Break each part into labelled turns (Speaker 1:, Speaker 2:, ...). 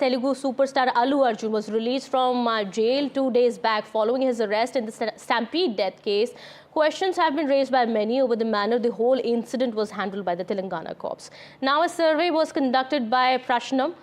Speaker 1: Telugu superstar Allu Arjun was released from jail 2 days back following his arrest in the Stampede death case, questions have been raised by many over the manner the whole incident was handled by the Telangana cops. Now, a survey was conducted by Prashnam,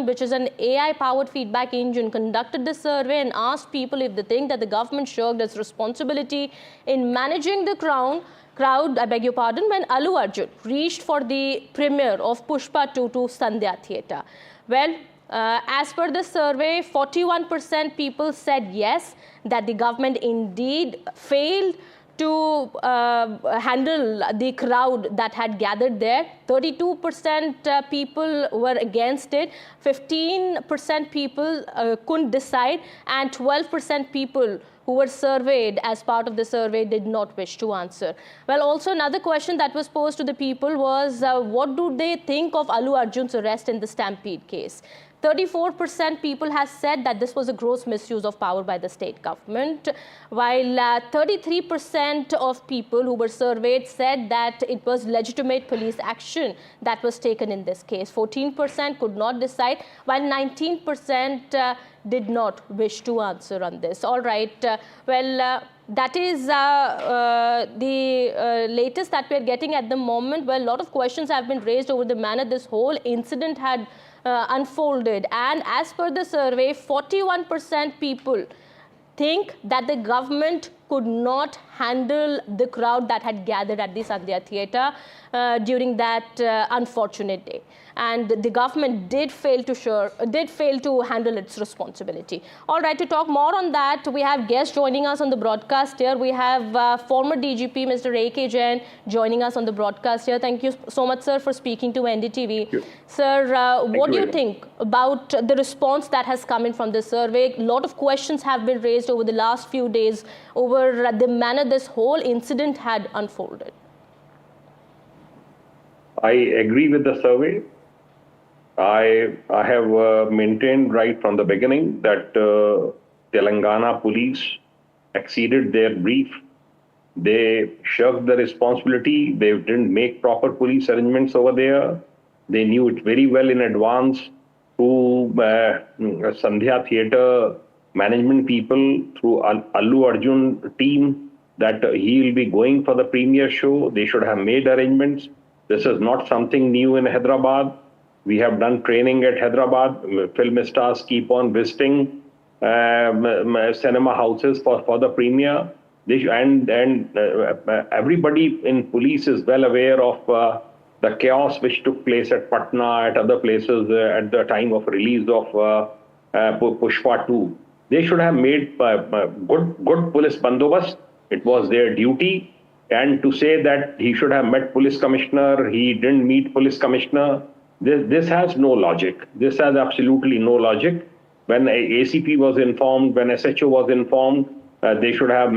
Speaker 1: which is an AI-powered feedback engine, conducted the survey and asked people if they think that the government shirked its responsibility in managing the crowd, when Allu Arjun reached for the premiere of Pushpa 2 to Sandhya Theatre. Well, as per the survey, 41% people said yes, that the government indeed failed to handle the crowd that had gathered there. 32% people were against it, 15% people couldn't decide, and 12% people who were surveyed as part of the survey did not wish to answer. Well, also another question that was posed to the people was, what do they think of Allu Arjun's arrest in the Stampede case? 34% people have said that this was a gross misuse of power by the state government, while 33% of people who were surveyed said that it was legitimate police action that was taken in this case. 14% could not decide, while 19% did not wish to answer on this. All right, that is the latest that we are getting at the moment. Well, a lot of questions have been raised over the manner this whole incident had unfolded, and as per the survey, 41% people think that the government could not handle the crowd that had gathered at the Sandhya Theatre during that unfortunate day, and the government did fail to handle its responsibility. All right, to talk more on that, we have guests joining us on the broadcast here. We have former DGP Mr. A.K. Jain joining us on the broadcast here. Thank you so much, sir, for speaking to NDTV. Sir, what do you think about the response that has come in from this survey? A lot of questions have been raised over the last few days over the manner this whole incident had unfolded.
Speaker 2: I agree with the survey. I have maintained right from the beginning that Telangana police exceeded their brief. They shirked the responsibility. They didn't make proper police arrangements over there. They knew it very well in advance through Sandhya Theatre management people, through Allu Arjun team, that he will be going for the premiere show. They should have made arrangements. This is not something new in Hyderabad. We have done training at Hyderabad. Film stars keep on visiting cinema houses for the premiere. Everybody in police is well aware of the chaos which took place at Patna, at other places at the time of release of Pushpa 2. They should have made good police bandobast. It was their duty. And to say that he should have met police commissioner, he didn't meet police commissioner, this has no logic. This has absolutely no logic. When ACP was informed, when SHO was informed, they should have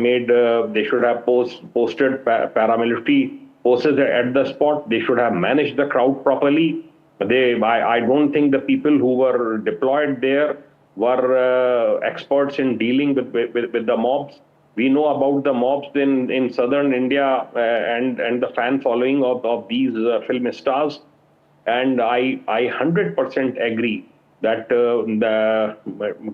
Speaker 2: posted paramilitary forces at the spot. They should have managed the crowd properly. I don't think the people who were deployed there were experts in dealing with the mobs. We know about the mobs in southern India and the fan following of these film stars. And I 100% agree that the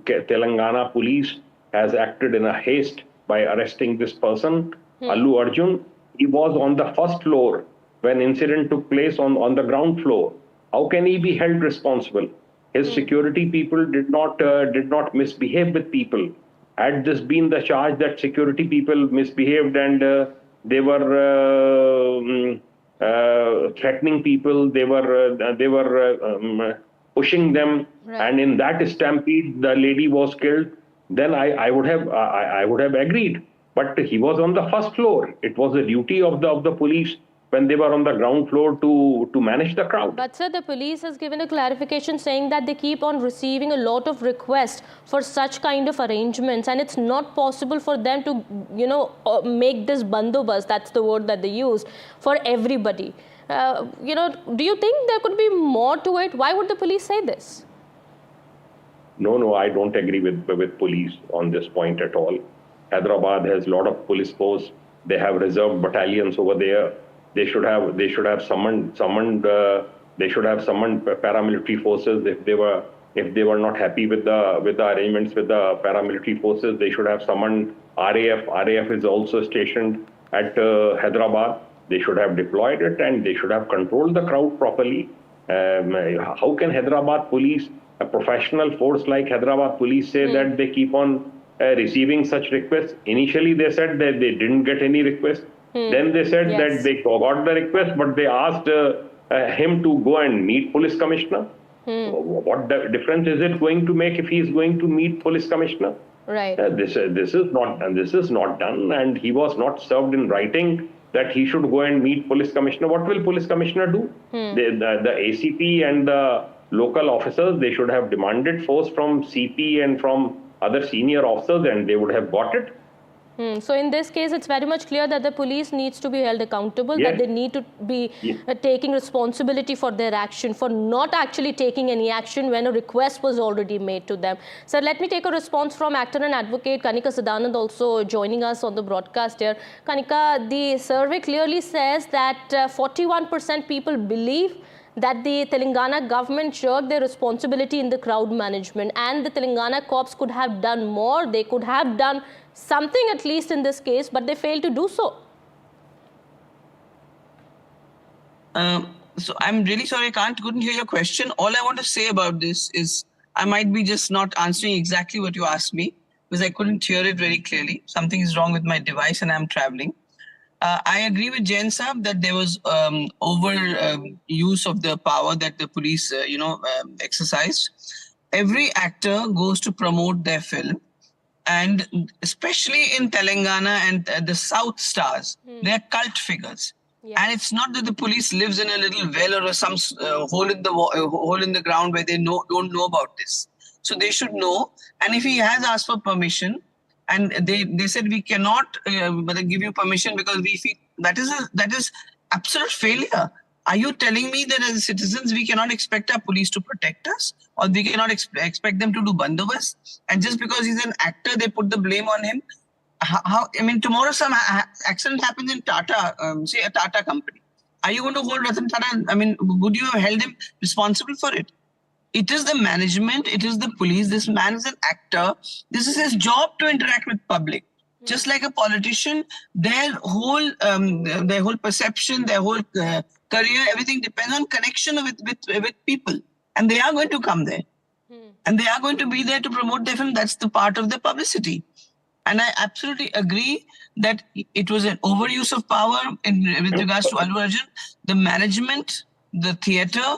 Speaker 2: Telangana police has acted in a haste by arresting this person, Allu Arjun. He was on the first floor when incident took place on the ground floor. How can he be held responsible? His security people did not misbehave with people. Had this been the charge that security people misbehaved and they were threatening people, they were pushing them, and in that stampede the lady was killed, then I would have agreed. But he was on the first floor. It was the duty of the police when they were on the ground floor to manage the crowd.
Speaker 1: But sir, the police has given a clarification saying that they keep on receiving a lot of requests for such kind of arrangements, and it's not possible for them to, make this bandobast, that's the word that they used, for everybody. Do you think there could be more to it? Why would the police say this?
Speaker 2: No, I don't agree with police on this point at all. Hyderabad has a lot of police force. They have reserve battalions over there. They should have summoned paramilitary forces if they were If they were not happy with the arrangements with the paramilitary forces, they should have summoned RAF. RAF is also stationed at Hyderabad. They should have deployed it and they should have controlled the crowd properly. How can Hyderabad police, a professional force like Hyderabad police, say that they keep on receiving such requests? Initially, they said that they didn't get any request. Then they said that they got the request, but they asked him to go and meet police commissioner. What difference is it going to make if he is going to meet police commissioner?
Speaker 1: Right.
Speaker 2: This is not done, and he was not served in writing that he should go and meet police commissioner. What will police commissioner do? The ACP and the local officers, they should have demanded force from CP and from other senior officers, and they would have got it.
Speaker 1: So in this case, it's very much clear that the police needs to be held accountable,
Speaker 2: Yes.
Speaker 1: that they need to be taking responsibility for their action, for not actually taking any action when a request was already made to them. Sir, let me take a response from actor and advocate Kanika Sadanand, also joining us on the broadcast here. Kanika, the survey clearly says that 41% people believe that the Telangana government shirked their responsibility in the crowd management, and the Telangana cops could have done more. They could have done something at least in this case, but they failed to do so.
Speaker 3: So I'm really sorry, I couldn't hear your question. All I want to say about this is I might be just not answering exactly what you asked me because I couldn't hear it very clearly. Something is wrong with my device and I'm traveling. I agree with Jain Saab that there was use of the power that the police, exercised. Every actor goes to promote their film. And especially in Telangana and the South stars, they're cult figures.
Speaker 1: Yes.
Speaker 3: And it's not that the police lives in a little well or some hole in the ground where they don't know about this. So they should know. And if he has asked for permission, and they said we cannot give you permission because we feel that is absolute failure. Are you telling me that as citizens we cannot expect our police to protect us, or we cannot expect them to do bandobast? And just because he's an actor, they put the blame on him? How? I mean, tomorrow some accident happens in Tata, say a Tata company. Are you going to hold Ratan Tata? I mean, would you have held him responsible for it? It is the management, it is the police. This man is an actor. This is his job to interact with public. Just like a politician, their whole perception, their whole career, everything depends on connection with people. And they are going to come there. And they are going to be there to promote their film. That's the part of the publicity. And I absolutely agree that it was an overuse of power with regards to Allu Arjun, the management, the theatre.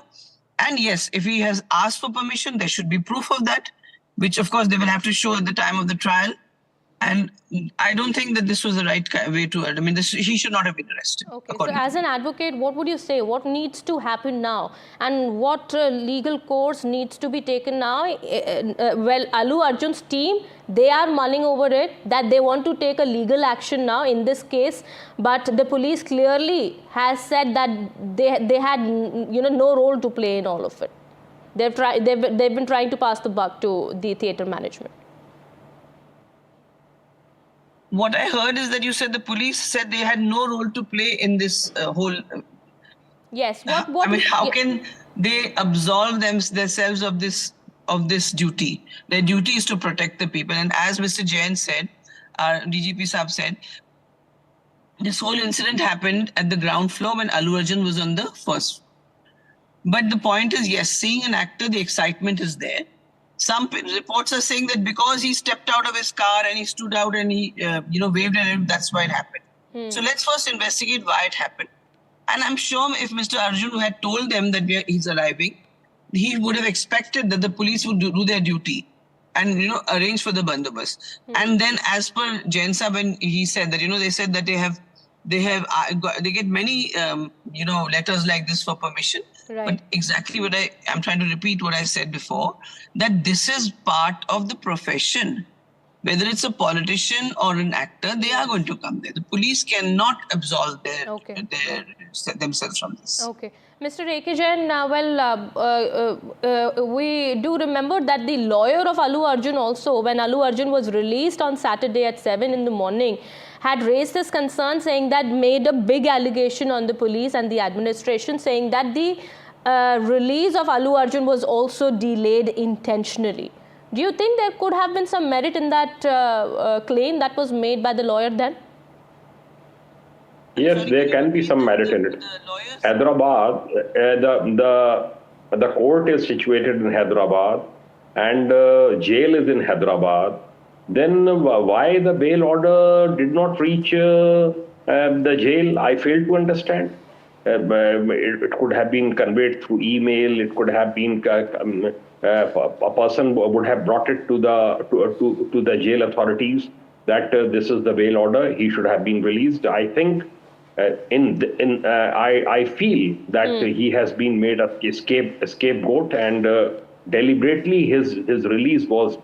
Speaker 3: And yes, if he has asked for permission, there should be proof of that, which of course they will have to show at the time of the trial. And I don't think that this was the right way to, I mean, he should not have been arrested.
Speaker 1: Okay, so as an advocate, what would you say? What needs to happen now? And what legal course needs to be taken now? Well, Allu Arjun's team, they are mulling over it, that they want to take a legal action now in this case. But the police clearly has said that they had, no role to play in all of it. They've been trying to pass the buck to the theatre management.
Speaker 3: What I heard is that you said the police said they had no role to play in this whole.
Speaker 1: Yes.
Speaker 3: I mean, how can they absolve themselves of this duty? Their duty is to protect the people. And as Mr. Jain said, our DGP Saab said, this whole incident happened at the ground floor when Allu Arjun was on the first. But the point is, yes, seeing an actor, the excitement is there. Some reports are saying that because he stepped out of his car and he stood out and he, waved at him, that's why it happened. So let's first investigate why it happened. And I'm sure if Mr. Arjun had told them that he's arriving, he would have expected that the police would do their duty and, arrange for the bandobast. And then as per Jain Saab, when he said that, they said that they get many, letters like this for permission.
Speaker 1: Right.
Speaker 3: But exactly what I'm trying to repeat what I said before, that this is part of the profession. Whether it's a politician or an actor, they are going to come there. The police cannot absolve themselves from this.
Speaker 1: Okay. Mr. Rekijan, we do remember that the lawyer of Allu Arjun also, when Allu Arjun was released on Saturday at 7 in the morning, had raised this concern, saying that made a big allegation on the police and the administration, saying that the release of Allu Arjun was also delayed intentionally. Do you think there could have been some merit in that claim that was made by the lawyer then?
Speaker 2: Yes, there can be some merit in it. Hyderabad, the court is situated in Hyderabad, and jail is in Hyderabad. Then why the bail order did not reach the jail, I fail to understand. It could have been conveyed through email. It could have been a person would have brought it to the jail authorities that this is the bail order. He should have been released. I think I feel that he has been made a scapegoat, and deliberately his release was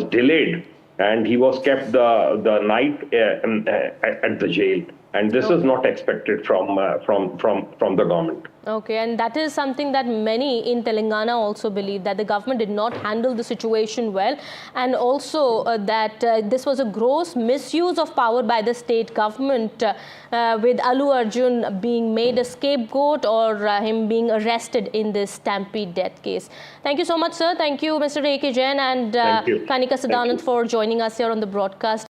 Speaker 2: delayed, and he was kept the night at the jail. And this is not expected from the government.
Speaker 1: Okay, and that is something that many in Telangana also believe, that the government did not handle the situation well, and also that this was a gross misuse of power by the state government, with Allu Arjun being made a scapegoat, or him being arrested in this Stampede death case. Thank you so much, sir. Thank you, Mr. A.K. Jain and Kanika Sadanand, for joining us here on the broadcast.